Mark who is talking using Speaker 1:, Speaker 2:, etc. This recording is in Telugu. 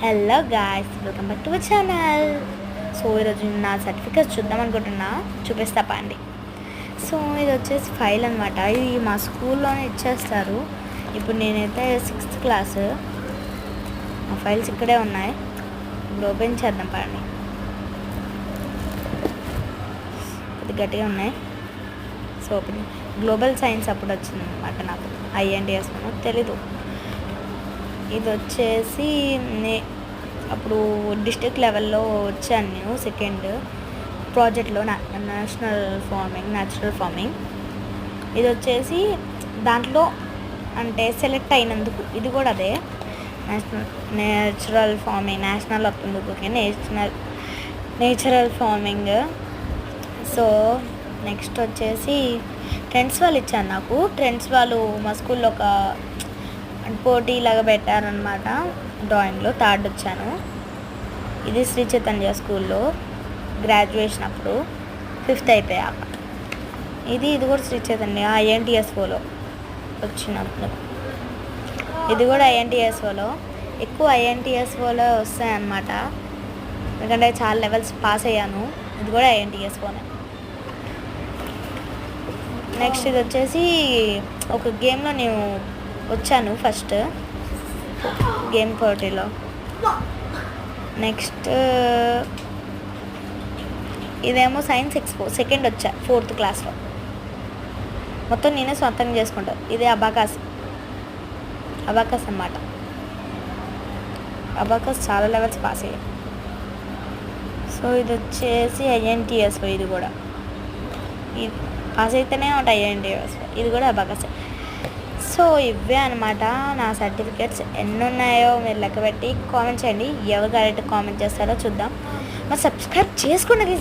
Speaker 1: Hello guys, welcome back to our channel. So ఈరోజు నా సర్టిఫికేట్స్ చూద్దాం అనుకుంటున్నా, చూపిస్తా పండి. సో ఇది వచ్చేసి ఫైల్ అనమాట. ఇది మా స్కూల్లోనే ఇచ్చేస్తారు. ఇప్పుడు నేనైతే 6th క్లాస్. మా ఫైల్స్ ఇక్కడే ఉన్నాయి. ఇప్పుడు ఓపెన్ చేద్దాం పండి. ఇది గట్టిగా ఉన్నాయి. సో ఓపెన్ గ్లోబల్ సైన్స్ అప్పుడు వచ్చింది అనమాట. నాకు INTS తెలీదు. ఇది వచ్చేసి అప్పుడు డిస్ట్రిక్ట్ లెవెల్లో వచ్చాను నేను సెకండ్ ప్రాజెక్ట్లో న్యాచురల్ ఫార్మింగ్. ఇది వచ్చేసి దాంట్లో అంటే సెలెక్ట్ అయినందుకు ఇది కూడా అదే నేచురల్ ఫార్మింగ్. నేషనల్ వస్తుందుకు నేచురల్ ఫార్మింగ్. సో నెక్స్ట్ వచ్చేసి ట్రెండ్స్ వాళ్ళు ఇచ్చారు నాకు. ట్రెండ్స్ వాళ్ళు మా స్కూల్లో ఒక పోటీ లాగా పెట్టారనమాట. డ్రాయింగ్లో 3rd వచ్చాను. ఇది శ్రీ చైతన్య స్కూల్లో గ్రాడ్యుయేషన్ అప్పుడు 5th అయిపోయాక. ఇది కూడా శ్రీ చైతన్య INTSOలో వచ్చినప్పుడు. ఇది కూడా INTSOలో. ఎక్కువ INTSOలో వస్తాయన్నమాట, ఎందుకంటే చాలా లెవెల్స్ పాస్ అయ్యాను. ఇది కూడా INTSOనే. నెక్స్ట్ ఇది వచ్చేసి ఒక గేమ్లో నేను వచ్చాను ఫస్ట్ గేమ్ పోటీలో. నెక్స్ట్ ఇదేమో సైన్స్ ఎక్స్పో సెకండ్ వచ్చా 4th క్లాస్లో. మొత్తం నేనే సొంతంగా చేసుకుంటాను. ఇదే అబాకస్ అన్నమాట. అబాకస్ చాలా లెవెల్స్ పాస్ అయ్యాయి. సో ఇది వచ్చేసి INTSO. ఇది కూడా ఇది పాస్ అయితేనే ఉంటాయి INTSO. ఇది కూడా అబాకస్. సో ఇవే అనమాట నా సర్టిఫికేట్స్. ఎన్ని ఉన్నాయో మీరు లెక్క పెట్టి కామెంట్ చేయండి. ఎవరు కరెక్ట్ కామెంట్ చేస్తారో చూద్దాం. మరి సబ్స్క్రైబ్ చేసుకోండి. బాయ్.